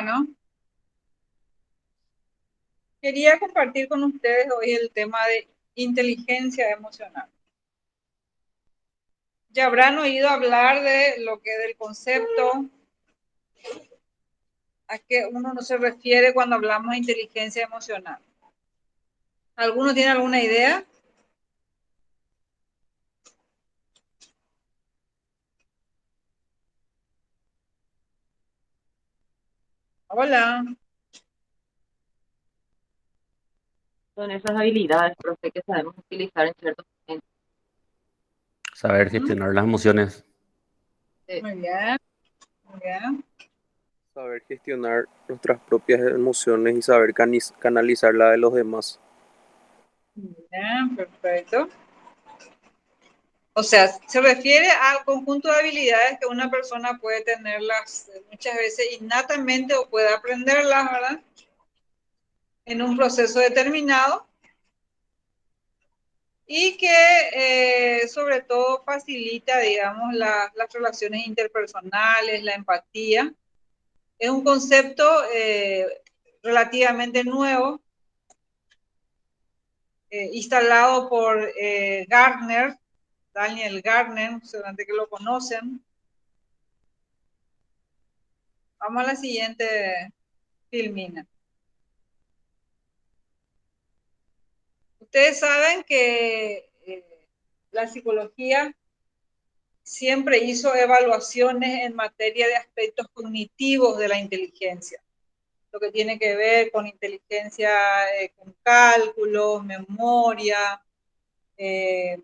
Bueno, quería compartir con ustedes hoy el tema de inteligencia emocional. Ya habrán oído hablar de lo que del concepto, a qué uno no se refiere cuando hablamos de inteligencia emocional. ¿Alguno tiene alguna idea? Hola. Son esas habilidades, profe, que sabemos utilizar en ciertos momentos. Saber gestionar las emociones. Eh, Muy bien, muy bien. Saber gestionar nuestras propias emociones y saber canalizar la de los demás. Muy bien, perfecto. O sea, se refiere al conjunto de habilidades que una persona puede tenerlas muchas veces innatamente o puede aprenderlas, ¿verdad? En un proceso determinado y que sobre todo facilita, digamos, las relaciones interpersonales, la empatía. Es un concepto relativamente nuevo, instalado por Gardner, Daniel Gardner, seguramente que lo conocen. Vamos a la siguiente filmina. Ustedes saben que la psicología siempre hizo evaluaciones en materia de aspectos cognitivos de la inteligencia, lo que tiene que ver con inteligencia, con cálculos, memoria, eh,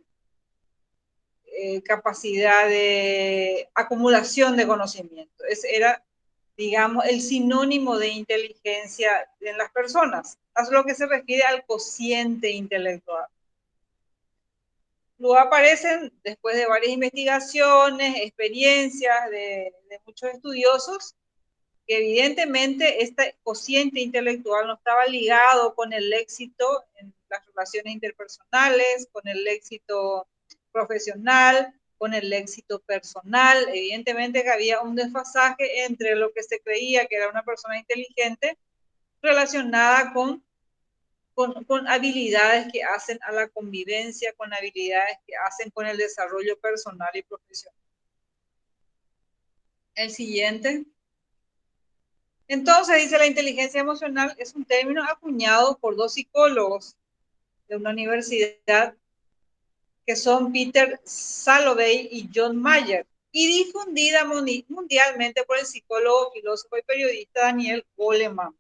capacidad de acumulación de conocimiento. Ese era, digamos, el sinónimo de inteligencia en las personas, a lo que se refiere al cociente intelectual. Luego aparecen, después de varias investigaciones, experiencias de muchos estudiosos, que evidentemente este cociente intelectual no estaba ligado con el éxito en las relaciones interpersonales, con el éxito profesional, con el éxito personal. Evidentemente que había un desfasaje entre lo que se creía que era una persona inteligente relacionada con habilidades que hacen a la convivencia, con habilidades que hacen con el desarrollo personal y profesional. El siguiente. Entonces, dice, la inteligencia emocional es un término acuñado por dos psicólogos de una universidad que son Peter Salovey y John Mayer, y difundida mundialmente por el psicólogo, filósofo y periodista Daniel Goleman,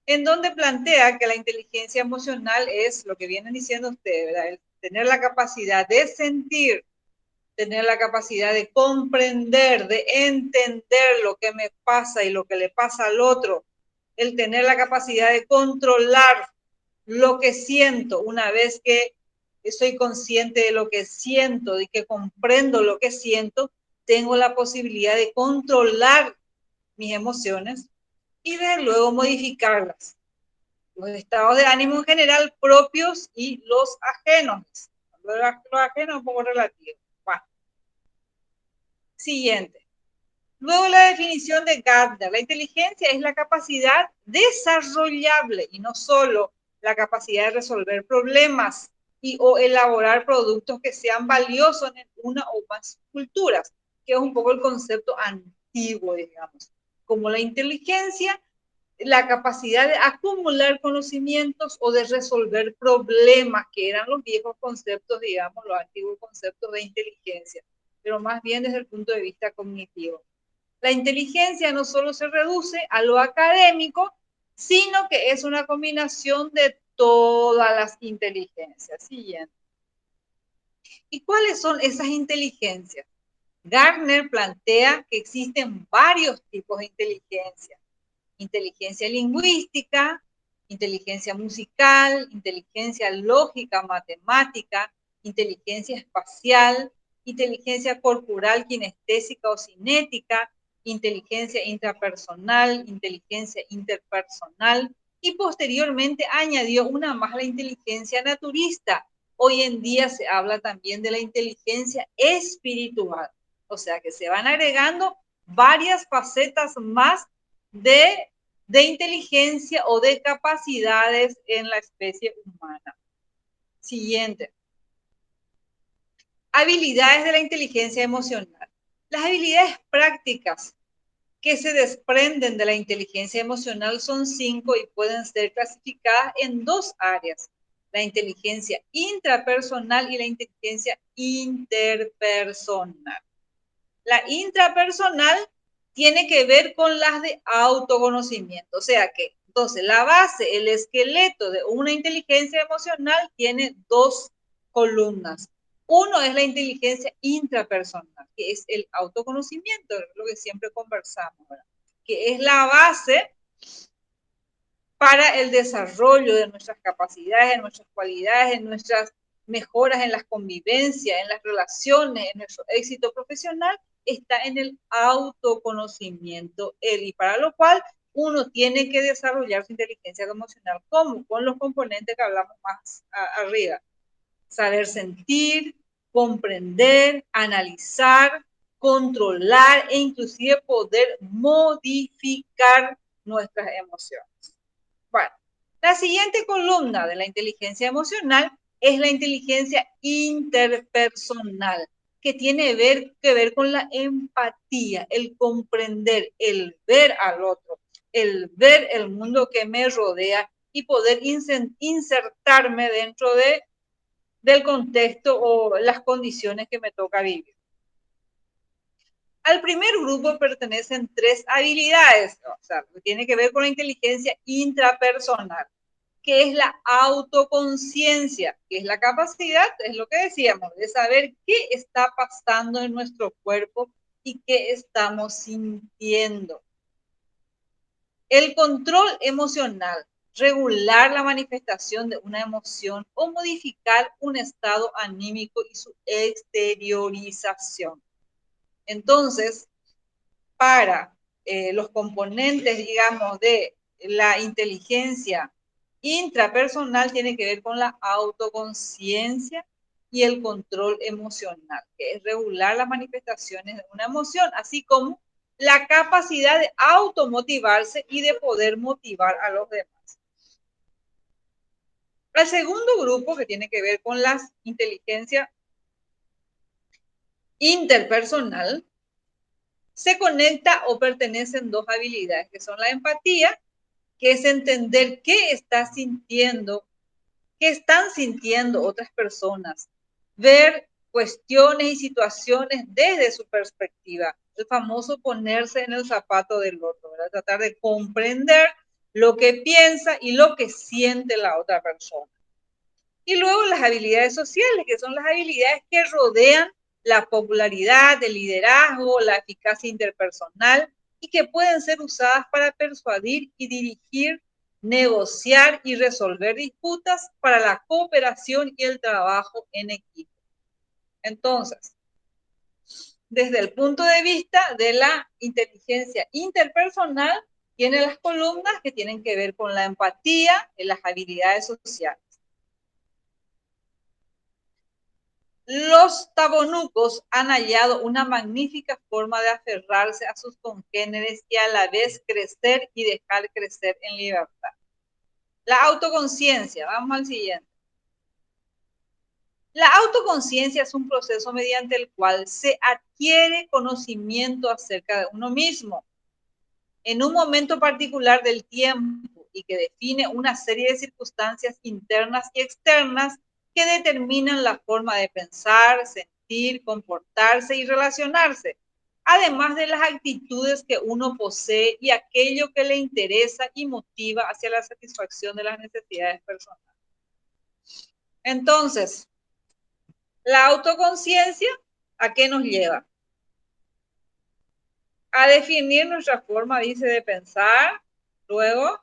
en donde plantea que la inteligencia emocional es lo que vienen diciendo ustedes, ¿verdad? El tener la capacidad de sentir, tener la capacidad de comprender, de entender lo que me pasa y lo que le pasa al otro, el tener la capacidad de controlar lo que siento una vez que soy consciente de lo que siento y que comprendo lo que siento, tengo la posibilidad de controlar mis emociones y de luego modificarlas. Los estados de ánimo en general propios y los ajenos. Los ajenos un poco relativos. Bueno. Siguiente. Luego la definición de Gardner. La inteligencia es la capacidad desarrollable y no solo la capacidad de resolver problemas y o elaborar productos que sean valiosos en una o más culturas, que es un poco el concepto antiguo, digamos. Como la inteligencia, la capacidad de acumular conocimientos o de resolver problemas, que eran los viejos conceptos, digamos, los antiguos conceptos de inteligencia, pero más bien desde el punto de vista cognitivo. La inteligencia no solo se reduce a lo académico, sino que es una combinación de todas las inteligencias. Siguiente. ¿Y cuáles son esas inteligencias? Gardner plantea que existen varios tipos de inteligencia. Inteligencia lingüística, inteligencia musical, inteligencia lógica, matemática, inteligencia espacial, inteligencia corporal, kinestésica o cinética, inteligencia intrapersonal, inteligencia interpersonal, y posteriormente añadió una más, la inteligencia naturista. Hoy en día se habla también de la inteligencia espiritual, o sea que se van agregando varias facetas más de inteligencia o de capacidades en la especie humana. Siguiente. Habilidades de la inteligencia emocional. Las habilidades prácticas que se desprenden de la inteligencia emocional son 5 y pueden ser clasificadas en 2 áreas: la inteligencia intrapersonal y la inteligencia interpersonal. La intrapersonal tiene que ver con las de autoconocimiento, o sea que, entonces, la base, el esqueleto de una inteligencia emocional tiene 2 columnas. Uno es la inteligencia intrapersonal, que es el autoconocimiento, lo que siempre conversamos, ¿verdad? Que es la base para el desarrollo de nuestras capacidades, de nuestras cualidades, en nuestras mejoras en las convivencias, en las relaciones, en nuestro éxito profesional, está en el autoconocimiento, y para lo cual uno tiene que desarrollar su inteligencia emocional. ¿Cómo? Con los componentes que hablamos más arriba. Saber sentir, comprender, analizar, controlar e inclusive poder modificar nuestras emociones. Bueno, la siguiente columna de la inteligencia emocional es la inteligencia interpersonal, que tiene que ver con la empatía, el comprender, el ver al otro, el ver el mundo que me rodea y poder insertarme dentro del contexto o las condiciones que me toca vivir. Al primer grupo pertenecen 3 habilidades, o sea, que tiene que ver con la inteligencia intrapersonal, que es la autoconciencia, que es la capacidad, es lo que decíamos, de saber qué está pasando en nuestro cuerpo y qué estamos sintiendo. El control emocional, regular la manifestación de una emoción o modificar un estado anímico y su exteriorización. Entonces, para los componentes, digamos, de la inteligencia intrapersonal tiene que ver con la autoconciencia y el control emocional, que es regular las manifestaciones de una emoción, así como la capacidad de automotivarse y de poder motivar a los demás. El segundo grupo, que tiene que ver con la inteligencia interpersonal, se conecta o pertenecen 2 habilidades, que son la empatía, que es entender qué está sintiendo, qué están sintiendo otras personas, ver cuestiones y situaciones desde su perspectiva, el famoso ponerse en el zapato del otro, ¿verdad? Tratar de comprender lo que piensa y lo que siente la otra persona. Y luego las habilidades sociales, que son las habilidades que rodean la popularidad, el liderazgo, la eficacia interpersonal y que pueden ser usadas para persuadir y dirigir, negociar y resolver disputas para la cooperación y el trabajo en equipo. Entonces, desde el punto de vista de la inteligencia interpersonal, tiene las columnas que tienen que ver con la empatía y las habilidades sociales. Los tabonucos han hallado una magnífica forma de aferrarse a sus congéneres y a la vez crecer y dejar crecer en libertad. La autoconciencia, vamos al siguiente. La autoconciencia es un proceso mediante el cual se adquiere conocimiento acerca de uno mismo en un momento particular del tiempo y que define una serie de circunstancias internas y externas que determinan la forma de pensar, sentir, comportarse y relacionarse, además de las actitudes que uno posee y aquello que le interesa y motiva hacia la satisfacción de las necesidades personales. Entonces, la autoconciencia, ¿a qué nos lleva? A definir nuestra forma, dice, de pensar, luego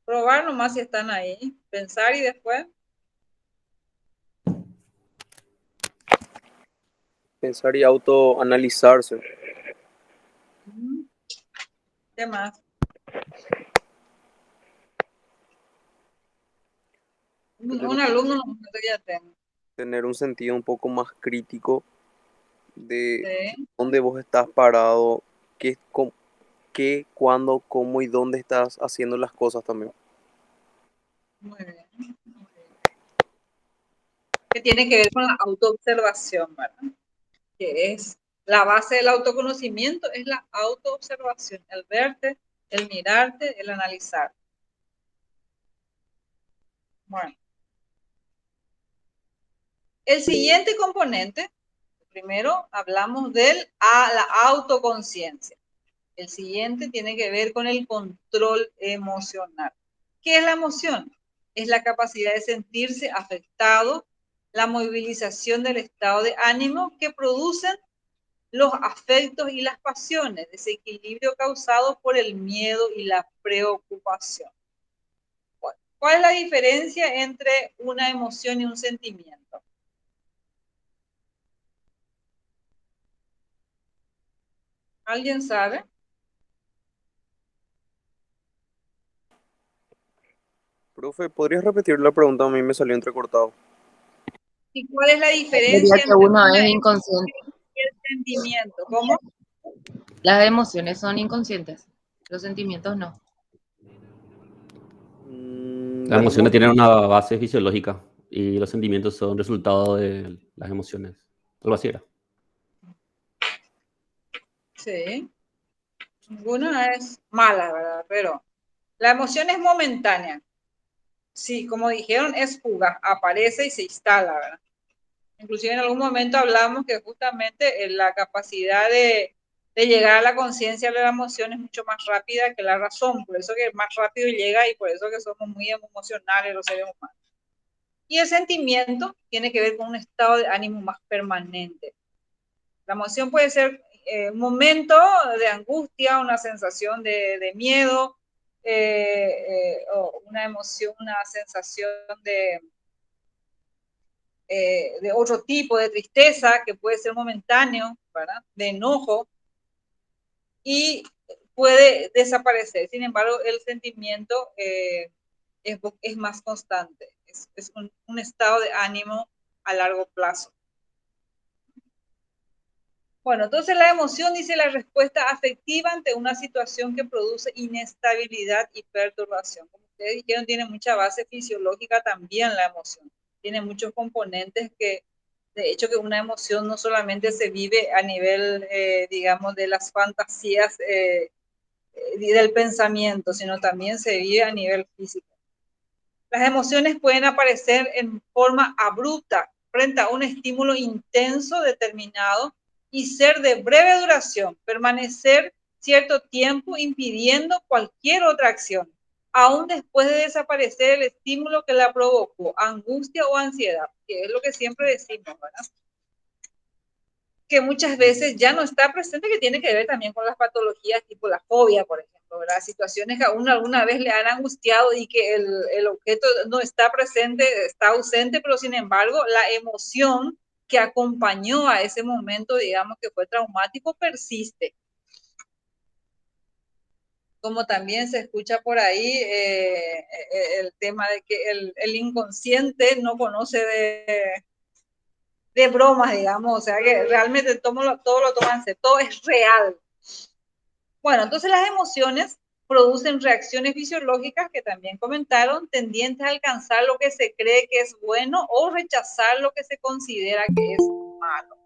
probar nomás si están ahí, pensar y después Pensar y autoanalizarse. ¿Qué más? Un alumno no ya tengo. Tener un sentido un poco más crítico de Sí. dónde vos estás parado, qué, cuándo, cómo y dónde estás haciendo las cosas también. Muy bien, muy bien. Que tiene que ver con la autoobservación, ¿verdad? Que es la base del autoconocimiento, es la autoobservación, el verte, el mirarte, el analizar. Bueno, el siguiente componente, primero hablamos de la autoconciencia. El siguiente tiene que ver con el control emocional. ¿Qué es la emoción? Es la capacidad de sentirse afectado, la movilización del estado de ánimo que producen los afectos y las pasiones, desequilibrio causado por el miedo y la preocupación. ¿Cuál es la diferencia entre una emoción y un sentimiento? ¿Alguien sabe? Profe, ¿podrías repetir la pregunta? A mí me salió entrecortado. ¿Y cuál es la Diría diferencia que entre uno una es emoción inconsciente. y el sentimiento? ¿Cómo? Las emociones son inconscientes, los sentimientos no. Las emociones Dejemos, tienen una base fisiológica y los sentimientos son resultado de las emociones. Algo así era. Sí, ninguna es mala, ¿verdad? Pero la emoción es momentánea. Sí, como dijeron, es fugaz, aparece y se instala, ¿verdad? Inclusive en algún momento hablamos que justamente la capacidad de llegar a la conciencia de la emoción es mucho más rápida que la razón, por eso que más rápido llega y por eso que somos muy emocionales los seres humanos. Y el sentimiento tiene que ver con un estado de ánimo más permanente. La emoción puede ser un momento de angustia, una sensación de miedo, o una emoción, una sensación de otro tipo, de tristeza, que puede ser momentáneo, ¿verdad? De enojo, y puede desaparecer. Sin embargo, el sentimiento es más constante, es un estado de ánimo a largo plazo. Bueno, entonces la emoción dice la respuesta afectiva ante una situación que produce inestabilidad y perturbación. Como ustedes dijeron, tiene mucha base fisiológica también la emoción. Tiene muchos componentes que, de hecho, que una emoción no solamente se vive a nivel, digamos, de las fantasías y del pensamiento, sino también se vive a nivel físico. Las emociones pueden aparecer en forma abrupta frente a un estímulo intenso determinado y ser de breve duración, permanecer cierto tiempo impidiendo cualquier otra acción, aún después de desaparecer el estímulo que la provocó, angustia o ansiedad, que es lo que siempre decimos, ¿verdad? Que muchas veces ya no está presente, que tiene que ver también con las patologías tipo la fobia, por ejemplo, ¿verdad? Situaciones que a uno alguna vez le han angustiado y que el objeto no está presente, está ausente, pero sin embargo la emoción que acompañó a ese momento, digamos que fue traumático, persiste. Como también se escucha por ahí el tema de que el inconsciente no conoce de bromas, digamos, o sea que realmente todo lo toman, todo es real. Bueno, entonces las emociones producen reacciones fisiológicas que también comentaron, tendientes a alcanzar lo que se cree que es bueno o rechazar lo que se considera que es malo.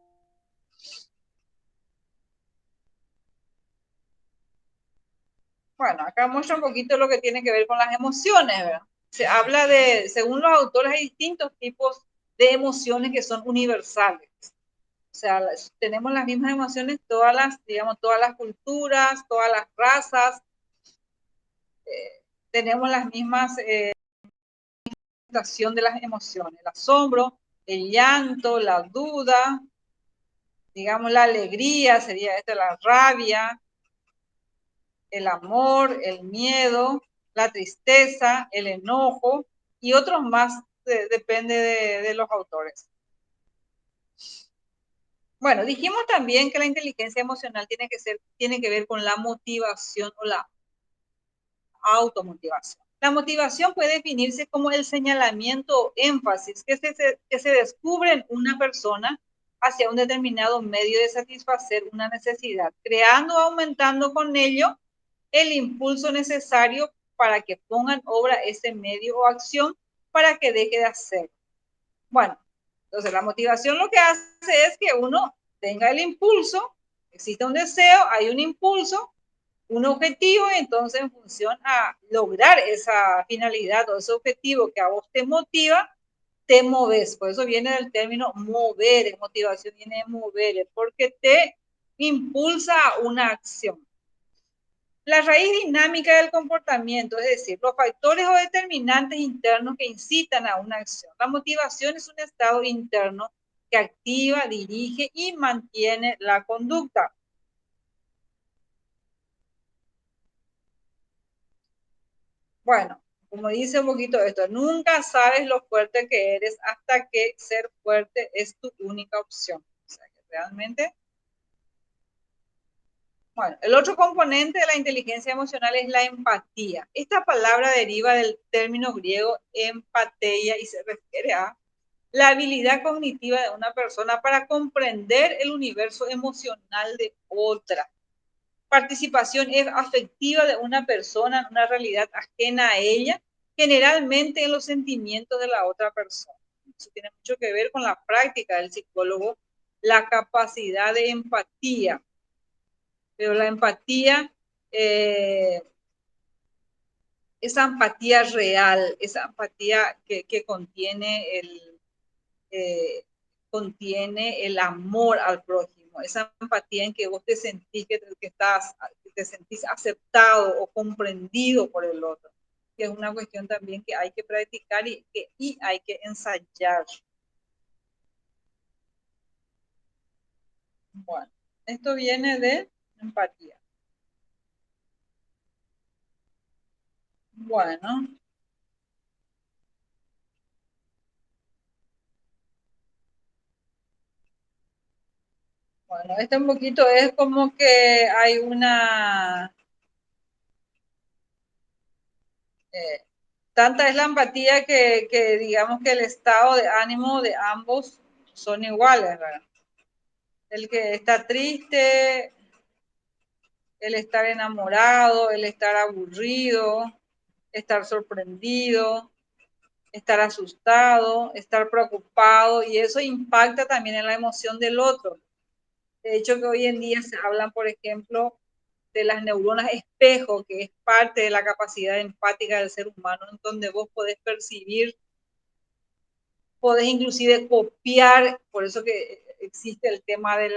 Bueno, acá muestra un poquito lo que tiene que ver con las emociones, ¿verdad? Se habla de, según los autores, hay distintos tipos de emociones que son universales. O sea, tenemos las mismas emociones, todas las, digamos, todas las culturas, todas las razas, tenemos las mismas de las emociones, el asombro, el llanto, la duda, digamos la alegría, sería esta la rabia, el amor, el miedo, la tristeza, el enojo y otros más, depende de los autores. Bueno, dijimos también que la inteligencia emocional tiene que ver con la motivación o la automotivación. La motivación puede definirse como el señalamiento o énfasis que se descubre en una persona hacia un determinado medio de satisfacer una necesidad, creando o aumentando con ello el impulso necesario para que ponga en obra ese medio o acción para que deje de hacer. Bueno, entonces la motivación lo que hace es que uno tenga el impulso, existe un deseo, hay un impulso, un objetivo, y entonces en función a lograr esa finalidad o ese objetivo que a vos te motiva, te moves. Por eso viene del término mover, motivación viene de mover, porque te impulsa a una acción. La raíz dinámica del comportamiento, es decir, los factores o determinantes internos que incitan a una acción. La motivación es un estado interno que activa, dirige y mantiene la conducta. Bueno, como dice un poquito esto, nunca sabes lo fuerte que eres hasta que ser fuerte es tu única opción. O sea, que realmente... Bueno, el otro componente de la inteligencia emocional es la empatía. Esta palabra deriva del término griego empateia y se refiere a la habilidad cognitiva de una persona para comprender el universo emocional de otra. Participación afectiva de una persona en una realidad ajena a ella, generalmente en los sentimientos de la otra persona. Eso tiene mucho que ver con la práctica del psicólogo, la capacidad de empatía. Pero la empatía, esa empatía real, esa empatía que contiene el amor al prójimo, esa empatía en que vos te sentís que te sentís aceptado o comprendido por el otro, que es una cuestión también que hay que practicar y hay que ensayar. Bueno, esto viene de empatía. Bueno. Bueno, este un poquito es como que hay una... tanta es la empatía que digamos que el estado de ánimo de ambos son iguales, ¿verdad? El que está triste, el estar enamorado, el estar aburrido, estar sorprendido, estar asustado, estar preocupado, y eso impacta también en la emoción del otro. De hecho, que hoy en día se hablan, por ejemplo, de las neuronas espejo, que es parte de la capacidad empática del ser humano, en donde vos podés percibir, podés inclusive copiar, por eso que existe el tema de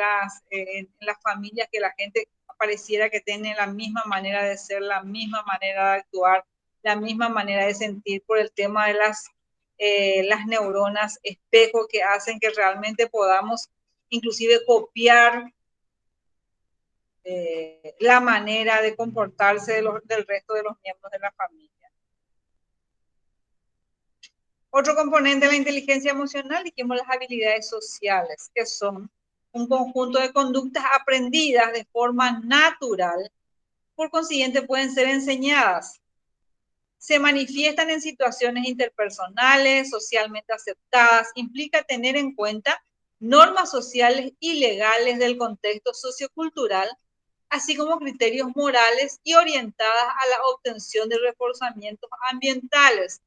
en las familias, que la gente pareciera que tiene la misma manera de ser, la misma manera de actuar, la misma manera de sentir, por el tema de las neuronas espejo, que hacen que realmente podamos inclusive copiar la manera de comportarse del resto de los miembros de la familia. Otro componente de la inteligencia emocional, dijimos las habilidades sociales, que son un conjunto de conductas aprendidas de forma natural, por consiguiente pueden ser enseñadas. Se manifiestan en situaciones interpersonales, socialmente aceptadas, implica tener en cuenta normas sociales y legales del contexto sociocultural, así como criterios morales y orientadas a la obtención de reforzamientos ambientales,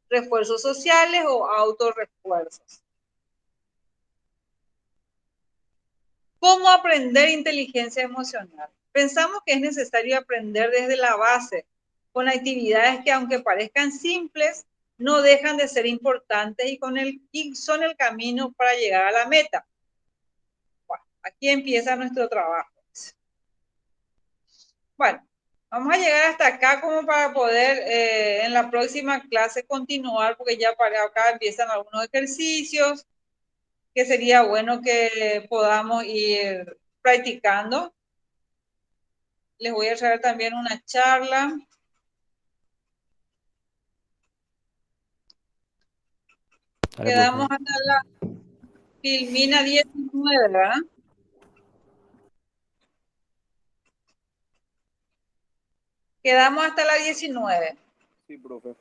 refuerzos sociales o autorrefuerzos. ¿Cómo aprender inteligencia emocional? Pensamos que es necesario aprender desde la base, con actividades que, aunque parezcan simples, no dejan de ser importantes y son el camino para llegar a la meta. Bueno, aquí empieza nuestro trabajo. Bueno, vamos a llegar hasta acá como para poder en la próxima clase continuar, porque ya para acá empiezan algunos ejercicios que sería bueno que podamos ir practicando. Les voy a traer también una charla. Dale, Quedamos profe. hasta la filmina 19, ¿verdad? Quedamos hasta la 19. Sí, profe.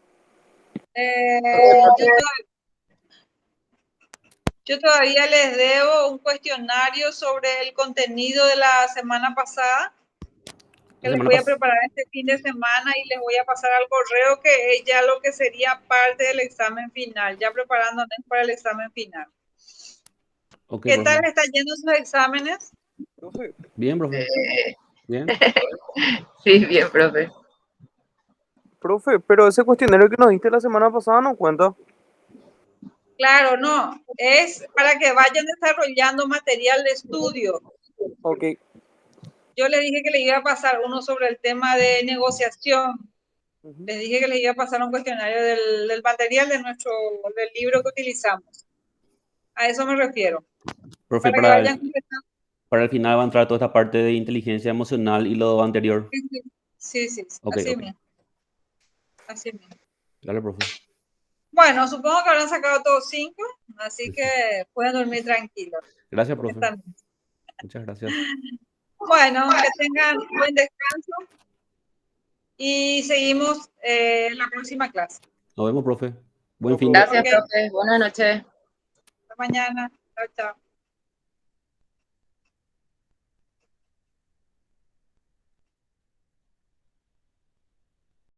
Yo todavía les debo un cuestionario sobre el contenido de la semana pasada. que La les semana voy a pas- preparar este fin de semana y les voy a pasar al correo que es ya lo que sería parte del examen final, ya preparándonos para el examen final. Ok, ¿Qué profe. tal están yendo sus exámenes? Profe, Bien, profe. Bien. Sí, bien, profe. profe, pero ese cuestionario que nos diste la semana pasada no cuenta. Claro, no, es para que vayan desarrollando material de estudio. Ok, Yo le dije que le iba a pasar uno sobre el tema de negociación. ujú. Les dije que les iba a pasar un cuestionario del material del libro que utilizamos. A eso me refiero. Profe, Para que vayan completando. para el final va a entrar toda esta parte de inteligencia emocional y lo anterior. Sí, sí, Ok, así ok. mismo. Así mismo. Dale, profe. Bueno, supongo que habrán sacado todos 5, así Sí, que sí. pueden dormir tranquilos. Gracias, profe. Esta noche. Muchas gracias. Bueno, que tengan buen descanso y seguimos la próxima clase. Nos vemos, profe. Buen Chao, fin profe. de... Gracias, Ok, profe. Buenas noches. hasta mañana. Chao, chao.